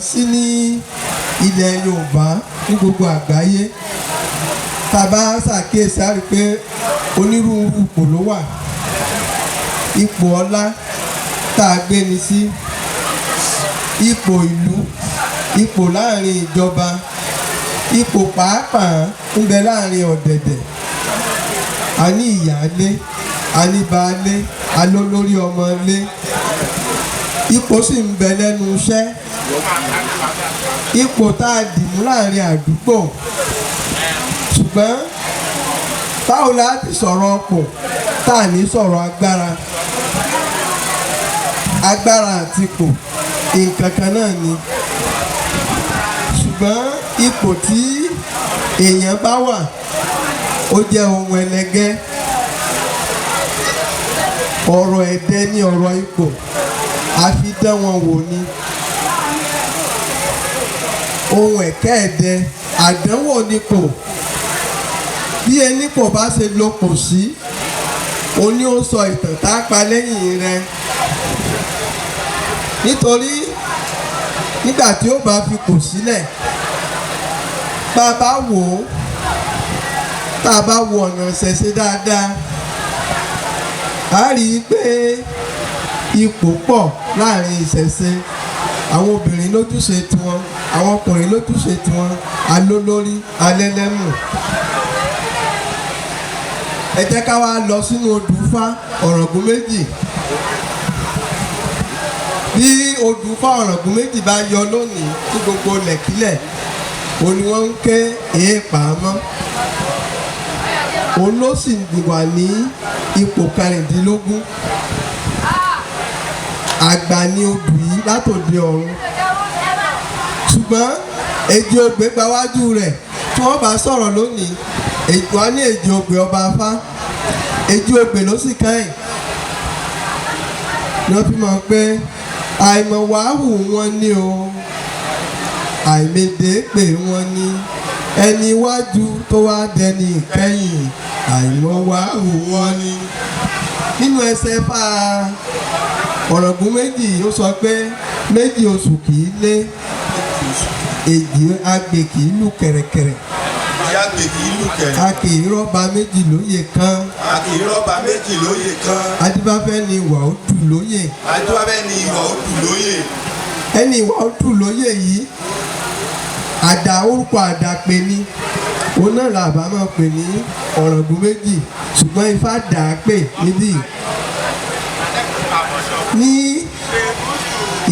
sí ní ilẹ̀ Yorùbá ní gbogbo àgbáyé tá a bá ṣàkíyèsí á rí pé onírúurú ipò ló wà. Ipò ọlá tá a gbé ni sí, ipò ìlú, ipò láàrin ìjọba, ipò pàápàá ń bẹ láàrin ọ̀dẹ̀dẹ̀. A ní ìyálé, a ní baálé, a lólórí ọmọ ilé. Ipò sì ń bẹ lẹ́nu iṣẹ́. Ipò tá a dì mú láàrin àdúgbò. Ṣùgbọ́n báwo la ti sọ̀rọ̀ ọ̀pọ̀ tá a ní sọ̀rọ̀ agbára? Agbára àti ipò nǹkan kan náà ni. Ṣùgbọ́n ipò tí èèyàn bá wà ó jẹ́ ohun ẹlẹgẹ́. Ọ̀rọ̀ ẹ̀dẹ́ ní ọ̀rọ̀ ipò, àfi dán wọn wò ni. Ohun ẹ̀kẹ́ ẹ̀dẹ́, àdánwò nípò. Bí ẹnípò bá ṣe lopò sí, òní ó sọ ìtàn tá a pa lẹ́yìn rẹ̀. Nítorí nígbà tí ó bá fi kò sílẹ̀, bá a bá wò ó, tá a bá wo ọ̀nà ṣẹ̀ṣẹ̀ dáadáa, a rí i pé ipò pọ̀ láàrin ìṣẹ̀ṣe. Àwọn obìnrin lójúṣe tiwọn, àwọn ọkùnrin lójúṣe tiwọn, alólórí, alẹ́lẹ́mù. Ẹ jẹ́ ká wá lọ sínú odù Ifá Ọ̀ràngún méjì. Bí odù Ifá Ọ̀ràngún méjì bá yọ lónìí tí gbogbo lẹ̀kílẹ̀, òun ni wọ́n ń ké èèpà mọ́. Òun ló sì wà ní ipò 16. Àgbà ni odù yìí látòde ọ̀run. Ṣùgbọ́n èjì ogbè gbáwájú rẹ̀ tí wọ́n bá sọ̀rọ̀ lónìí, wọ́n ní èjì ogbè ọba Ifá, èjì ogbè ló sì káyìn. Ni wọ́n fi mọ̀ pé àìmọ̀ wàhù wọn ní o, àìmèdè pè wọn ní, ẹni iwájú tó wá dẹni ìkẹyìn, àìmọ̀ wàhù wọn ní. Nínú ẹsẹ̀ Ifá Ọ̀ràngún méjì ó sọ pé méjì oṣù kì í lé, èjì agbè kì í lù kẹ̀rẹ̀kẹ̀rẹ̀. Àgbè kì í lù kẹ̀rẹ̀. A kì í rọ́ba méjì lóye kan. A kì í rọ́ba méjì lóye kan. Adébáfẹ́ ni ìwà ó dù lóye. Adébáfẹ́ ni ìwà ó dù lóye. Ẹni ìwà ó dù lóye yìí, àdá orúkọ àdàpè ni. Òun náà làbá máa pè ní Ọ̀ràngún méjì, ṣùgbọ́n Ifá dà á pè níbí. Ní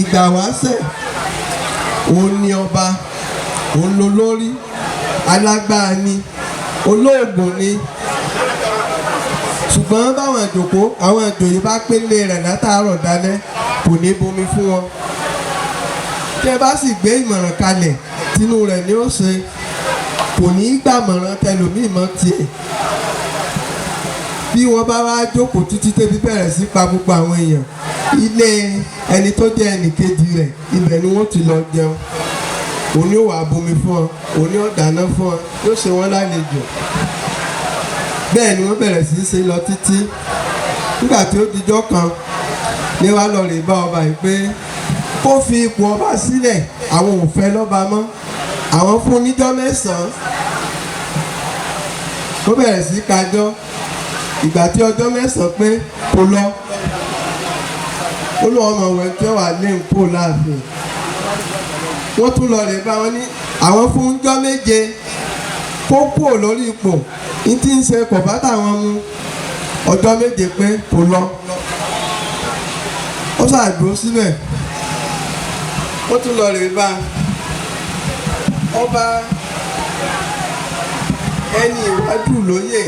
ìgbà wáṣẹ̀, òun ni ọba, òun ló lórí, alágbára ni, olóògùn ni. Ṣùgbọ́n báwọn ìjòkó àwọn ìjòyè bá pélé rẹ̀ látàárọ̀ dalẹ́, kò ní bomi fún wọn. Tí ẹ bá sì gbé ìmọ̀ràn kalẹ̀, tinú rẹ̀ ni ó ṣe, kò ní í gbàmọ̀ràn tẹlòmíì mọ́ tiẹ̀. Bí wọ́n bá wá jókòó títí tẹ́bí bẹ̀rẹ̀ sí pa gbogbo àwọn èèyàn, ilé ẹni tó jẹ́ ẹnì kejì rẹ̀, ibẹ̀ ni wọ́n ti lọ jẹun. Òun ni ó wà bomi fún ọ, òun ni ó dáná fún ọ, yóò ṣe wọ́n lálejò. Bẹ́ẹ̀ ni wọ́n bẹ̀rẹ̀ sí í ṣe lọ títí. Nígbà tí ó dijọ́ kan, ní wàá lọ rè bá ọba yìí pé kó fi ipò ọba sílẹ̀, àwọn ò fẹ́ lọ́ba mọ́, àwọn fún níjọ́ 9. Ó bẹ̀rẹ̀ sí í kájọ́. Ìgbà tí ọjọ́ 9 pé kò lọ, ó lọ́wọ́ ọmọ wẹ̀ tí ó wà lé nǹkó láàfin. Wọ́n tún lọ rè bá wọn ní àwọn fún ọjọ́ 7 kó kúrò lórí ipò, ní tí ń ṣe kò bá táwọn mu. Ọjọ́ 7 pé kò lọ, ó ṣàdúró síbẹ̀. Ó tún lọ rè bá ọba, ẹni ìwájú lóyè.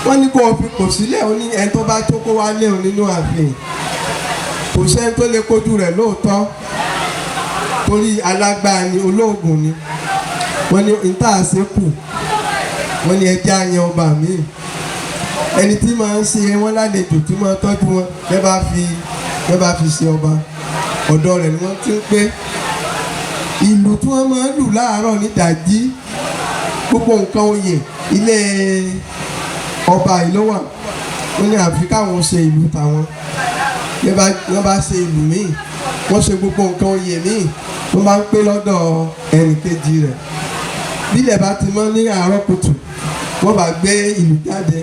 Wọ́n ní kó o fi kò sílẹ̀, ó ní ẹni tó bá tó kó wá lé òun nínú ààfin. Kò sẹ́ni tó lè kojú rẹ̀ lóòótọ́, torí alágbára ni, olóògùn ni. Wọ́n ní níta àṣekù, wọ́n ní ẹja yan ọba míì. Ẹni tí máa ń ṣe wọ́n lálejò, tí máa tọ́jú wọn, lẹ́ bá fi ṣe ọba. Ọ̀dọ̀ rẹ̀ ni wọ́n ti ń pé ìlú tí wọ́n máa ń lù láàárọ̀ nídàjí, gbogbo nǹkan oyè ilé ọba yìí ló wà. Wọ́n ní àfi káwọn ṣe ìlú tàwọn. Wọ́n bá ṣe ìlú míì, wọ́n ṣe gbogbo nǹkan oyè míì tó máa ń pé lọ́dọ̀ ẹnì kejì rẹ̀. Bílẹ̀ bá ti mọ́ ní àárọ̀ kùtù wọ́n bá gbé ìlú jáde.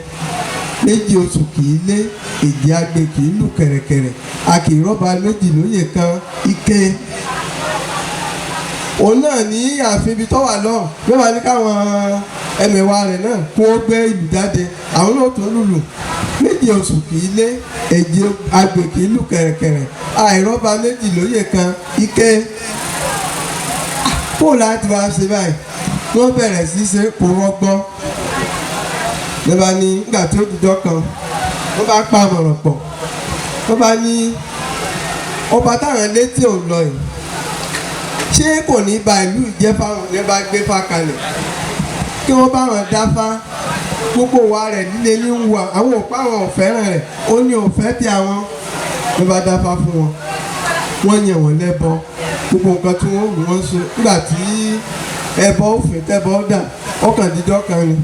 Méjì oṣù kì í lé, èjì agbe kì í lù kẹ̀rẹ̀kẹ̀rẹ̀, a kì í rọ́ba méjì lóyè kan ike. Òun náà ní ààfin ibi tó wà lọ́hùn ló máa ní káwọn ẹmẹ̀wà rẹ̀ náà kó gbé ìlú jáde, àwọn náà tó lùlù. Méjì oṣù kì í lé, èjì agbe kì í lù kẹ̀rẹ̀kẹ̀rẹ̀, àìrọ́ba méjì lóyè kan ike. Kó láti wá ṣe báyìí wọ́n bẹ̀rẹ̀ sí ṣe kó rọ́gbọ́n. Lọ́ba ní nígbà tí ó dìjọ́ kan wọ́n bá pa àmọ̀ràn pọ̀, wọ́n bá ní ọba táwọn létí ò lọ yìí ṣé kò ní ba ìlú ìjẹ́ fáwọn ní bá gbé fá kalẹ̀ kí wọ́n bá wọn dáfá gbogbo wa rẹ̀ líle ní ń wà àwọn òpá àwọn ọ̀fẹ́ràn rẹ̀ ó ní òfẹ́ tí àwọn ló bá dáfá fún wọn. Wọ́n yàn wọ́n lẹ́bọ gbogbo nǹkan tí wọ́n wù wọ́n ṣe nígbà tí ẹbọ òfin tẹ́bọ dà ọkàn dídọ́ kan ni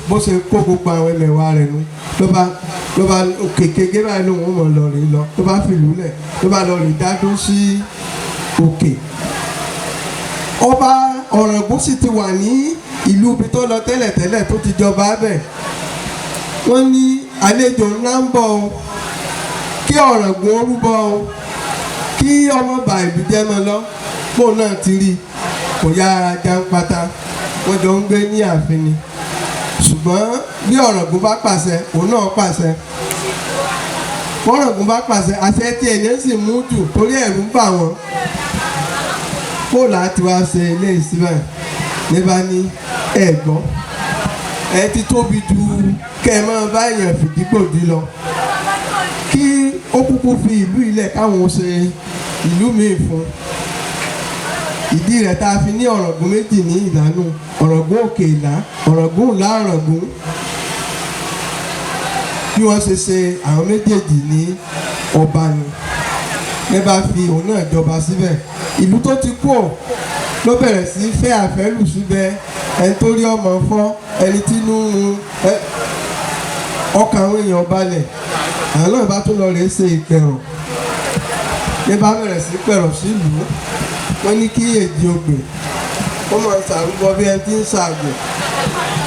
bó ṣe kó gbogbo àwọn ẹmẹ̀wà rẹ̀ nu ló bá kékeré báyìí lòun ò mọ̀ lọ rí lọ ló bá fìlú lẹ̀ ló bá lọ rí dádó sí òkè. Ọba Ọ̀ràngún sì ti wà ní ìlú ibi tó lọ tẹ́lẹ̀tẹ́lẹ̀ tó ti jọba bẹ̀. Wọ́n ní àlejò ńlá ń bọ̀ o kí Ọ̀ràngún ó rúbọ o kí ọmọ bá ìlú jẹ́ mọ́ lọ bó náà ti rí kò yára jàǹpátá wọ́n jọ ń gbé ní ààfin ni. Ṣùgbọ́n bí Ọ̀ràngún bá pàṣẹ òun náà pàṣẹ. Ọ̀ràngún bá pàṣẹ àṣẹ tí ènìyàn sì mú jù torí ẹ̀rù ń bà wọ́n. Kó láti wá ṣe ilé ìsìnbẹ̀ ní bá ní ẹ̀gbọ́n ẹ ti tóbi ju kẹ́ ẹ máa bá èèyàn fìdígbòdì lọ kí ó kúkú fi ìlú ilẹ̀ káwọn ṣe ìlú míì fún. Ìdí rẹ̀ tá a fi ní Ọ̀ràngún méjì ní ìlànà Ọ̀ràngún òkè ìlà Ọ̀ràngún ìlà Ọ̀ràngún. Bí wọ́n ṣe àwọn méjèèjì ní ọba ni ẹ bá fi òun náà jọba síbẹ̀. Ìlú tó ti kú ọ̀ ló bẹ̀rẹ̀ sí fẹ́ àfẹ́lù síbẹ̀ ẹni tó rí ọmọ fọ́ ẹni tí inú ọkàn àwọn èèyàn balẹ̀ àwọn náà bá tún lọ rèé ṣe ìpẹ̀rọ̀ ẹ bá bẹ̀rẹ̀ sí pẹ̀rọ̀ sílùú. Wọ́n ní kí èjì ogbè kó máa ṣàrúbọ bí ẹni tí ń ṣàgbò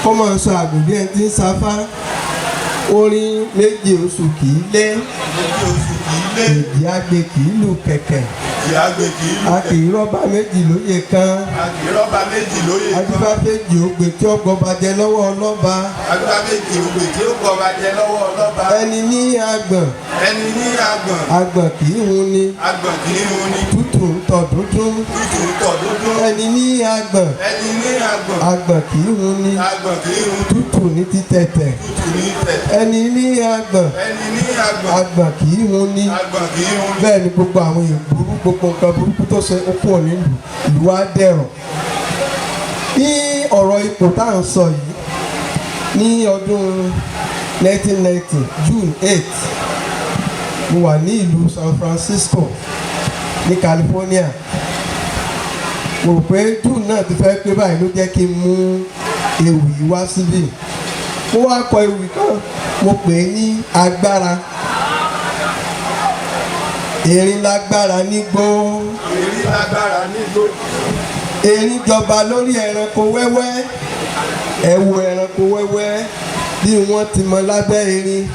kó máa ṣàgbò bí ẹni tí ń ṣafá. Orin méje oṣù kì í lé èjì agbe kì í lù kẹ̀kẹ̀ a kì í rọ́bà méjì lóye kan adúbáfẹ́jì ogbè tí ó gbọba jẹ lọ́wọ́ ọlọ́ba ẹni ní agbọ̀n agbọ̀n kì í hun ni tútù ń tọ̀ dúdún ẹni ní agbọ̀n agbọ̀n kì í hun ni tútù ní títẹ̀tẹ̀ ẹni ní agbọ̀n agbọ̀n kì í hun ni bẹ́ẹ̀ ni gbogbo àwọn èèyàn burú gbogbo nǹkan burúkú tó ṣe okùn òní ìlú wa dẹ̀rọ̀. Ní ọ̀rọ̀ ipò tá à ń sọ yìí ní ọdún 1990 June 8 mo wà ní ìlú San Francisco ní California. Mo rò pé June náà ti fẹ́ pé báyìí ló jẹ́ kí n mú ewì wá síbí. Mo wá kọ ewì kan mo pè é ní agbára. Erin lágbára nígbó. Erin jọba lórí ẹranko wẹ́wẹ́. Ẹ wo ẹranko wẹ́wẹ́ bí wọ́n ti mọ lábẹ́ erin.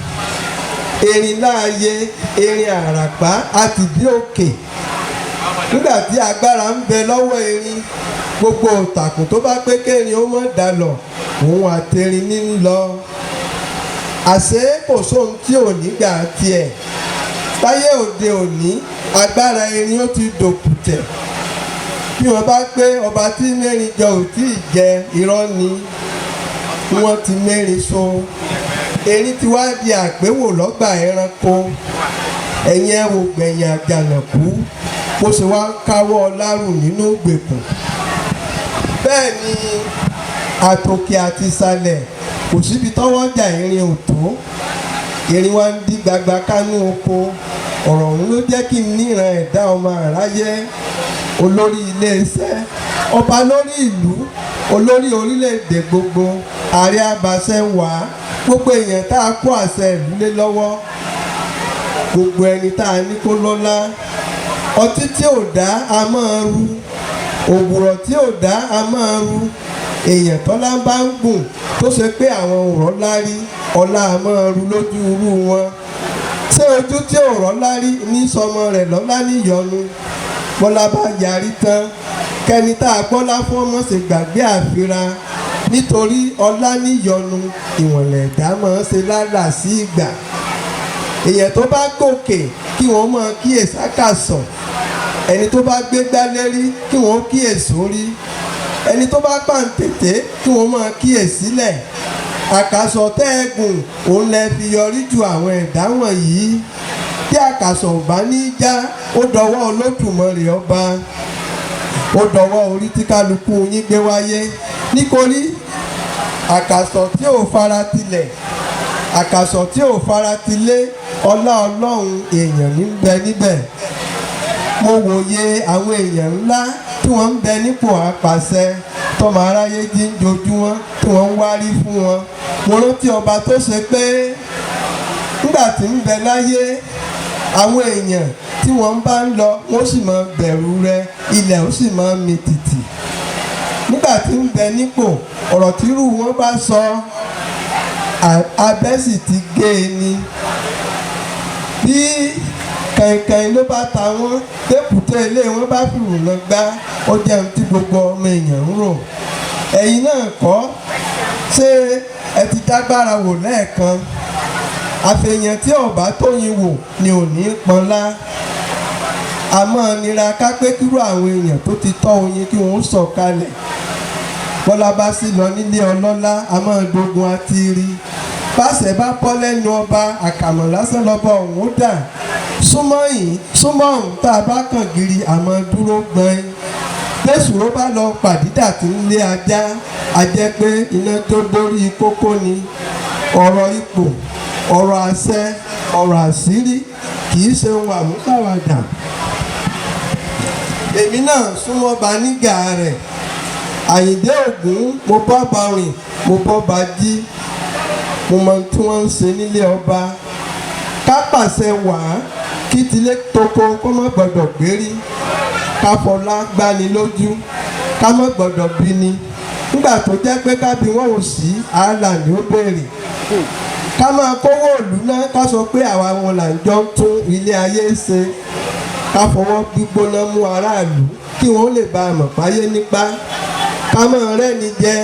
Erin láàyè erin àràpá àti bí òkè. Nígbà tí agbára ń bẹ lọ́wọ́ erin gbogbo òtàkùn tó bá pé kérin ó mọ̀ dà lọ òun àtẹrin ní lọ. Àṣé kò sóhun tí ò ní gbà tiẹ̀. Táyé òde òní agbára erin ó ti dòkùtẹ̀. Bí wọ́n bá pé ọba tí mẹ́rin jọ ò tí ì jẹ irọ́ ni wọ́n ti mẹ́rin so. Erin ti wá di àgbéwò lọ́gbà ẹranko. Ẹ̀yin ẹ wò gbẹ̀yìn àjànàkú bó ṣe wá ń káwọ́ lárùn nínú ìgbèkùn. Bẹ́ẹ̀ ni àtòkè àti ìsàlẹ̀ kò síbi tọ́wọ́ jà erin ò tó. Erin wá ń dí gbagba kánú oko. Ọ̀rọ̀ ọ̀hún ló jẹ́ kí n níran ẹ̀dá ọmọ àráyé. Olórí ilé-iṣẹ́ ọba lórí ìlú olórí orílẹ̀-èdè gbogbo ààrẹ abàṣẹ wà gbogbo èèyàn tá a kó àṣẹ ìlú lé lọ́wọ́. gbogbo ẹni tá a ní kó lọ́lá. Ọtí tí ò dá a máa ru, òwúrọ̀ tí ò dá a máa ru. Èèyàn tọ́lá bá ń gùn tó ṣe pé àwọn òrọ̀ lárí ọlá a máa ru lójú irú wọn. Ṣé ojú tí òrọ̀ lárí ní sọmọ rẹ̀ lọ́lá níyọnu? Bọ́lá bá yarí tán kẹ́ni tá a gbọ́lá fún ọmọ ṣe gbàgbé àfira, nítorí ọlá níyọnu ìwọ̀nlẹ̀ ẹ̀dá máa ń ṣe lálà sí ìgbà. Èèyàn tó bá gòkè kí wọ́n máa kíyèsí àkàsọ̀, ẹni tó bá gbé gbálérí kí wọ́n kíyèsí orí, ẹni tó bá pàǹtẹ̀tẹ̀ kí wọ́n máa kíyèsílẹ̀. Àkàsọ̀ tẹ́ẹ̀gùn òun lẹ fi yọrí ju àwọn ẹ̀dá wọ̀nyí. Tí àkàsọ̀ ò bá ní já ó dọwọ́ Olódùmarè ọba, ó dọwọ́ orí tí kálukú yín gbé wáyé. Nítorí àkàsọ̀ tí ò faratilẹ̀, àkàsọ̀ tí ò faratilé ọlá Ọlọ́run èèyàn ní bẹ níbẹ̀. Mo wòye àwọn èèyàn ńlá tí wọ́n ń bẹ nípò àpàṣẹ tọmọ aráyé jí ń jojúmọ́ tí wọ́n ń wárí fún wọn. Mo rántí ọba tó ṣe pé nígbà tí ń bẹ láyé àwọn èèyàn tí wọ́n bá ń lọ wọ́n sì máa bẹ̀rù rẹ̀, ilẹ̀ ó sì máa mì tìtì. Nígbà tí ń bẹ nípò ọ̀rọ̀ tírú wọn bá sọ abẹ́ sì ti gé e ni. Bí kẹ̀kẹ́ ló bá ta wọ́n tẹ́kùtẹ́ ilé wọn bá fìrù lọ gbá, ó jẹ́ ohun tí gbogbo ọmọ èèyàn ń rò. Ẹ̀yin náà kọ́ ṣé ẹ ti dágbára wò lẹ́ẹ̀kan? Àfẹ̀yàn tí ọ̀bá tóyin wò ni ò ní pọnlá. Àmọ́ nira ká pé kírú àwọn èèyàn tó ti tọ́ oyin kí wọ́n sọ̀kalẹ̀. Bọ́lá bá sì lọ nílé ọlọ́lá a máa dogun àti rí. Báṣẹ bá bọ́ lẹ́nu ọba àkàmọ̀ lásán lọ́ba ọ̀hún ó dà. Súnmọ́ yìí súnmọ́ ọ̀hún tá a bá kàn gírí àmọ́ dúró gbọ́n. Tẹ́sùró bá lọ pàdídà tí ń lé ajá, a jẹ́ pé iná tó dórí kókó ni. Ọ̀rọ̀ ipò, ọ̀rọ̀ àṣẹ, ọ̀rọ̀ àṣírí kì í ṣe ohun àmúṣàwàdà. Èmi náà súnmọ́ ba nígà rẹ̀. Àyìndé Ògún mo bọ́ ba rìn, mo bọ́ ba jí. Mo mọ tí wọ́n ń ṣe nílé ọba. Ká pàṣẹ wàá kí tilé toko kó má gbọ́dọ̀ gbérí. Ká fọlá gbani lójú ká má gbọ́dọ̀ bí ni. Nígbà tó jẹ́ pé ká bí wọ́n ò sí àálà ni ó béèrè. Ká máa kówó ìlú náà ká sọ pé àwa wọn là ń jọ tún ilé ayé ṣe. Ká fọwọ́ gbígbóná mú aráàlú kí wọ́n lè bá a mọ̀ páyé nípa. Ká máa rẹ́ni jẹ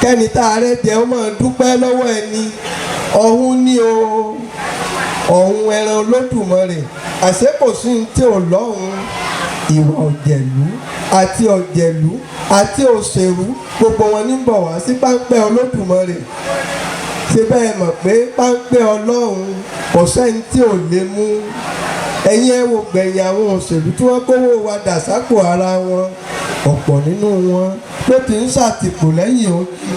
kẹ́ni tá a rẹ́ jẹ ó máa dúpẹ́ lọ́wọ́ ẹni. Ọ̀hún ni o, ọ̀hún ẹran Olódùmarè. Àṣé kò sí ní tí ò lọ́hùn. Ìwà ọ̀jẹ̀lú àti ọ̀jẹ̀lú àti òṣèlú gbogbo wọn ní bọ̀ wá sí páńpẹ́ Olódùmarè. Ṣé bẹ́ẹ̀ mọ̀ pé páńpẹ́ Ọlọ́run kò sẹ́ni tí ò lè mú. Ẹ̀yin ẹ wò gbẹ̀yìn àwọn òṣèlú tí wọ́n kówó wa dà sápò ara wọn. Ọ̀pọ̀ nínú wọn ló ti ń ṣàtìpó lẹ́yìn ojú.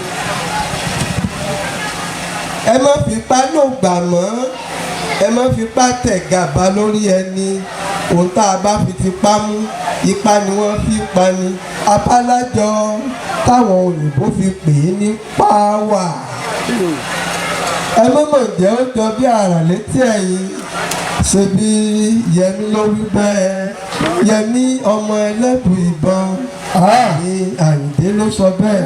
Ẹ má fipá lò gbà mọ́, ẹ má fipá tẹ̀ gàba lórí ẹni. Ohun tá a bá fi tipá mú ipá ni wọ́n fi pa ni. Abálájọ táwọn òyìnbó fi pè é ní páwà. Ẹ mọ̀mọ̀ jẹ́ ó jọ bí àrà létí ẹ̀yin. Ṣé bí Yẹmí ló wí bẹ́ẹ̀? Yẹmí ọmọ Elebuibon ni Ayinde ló sọ bẹ́ẹ̀.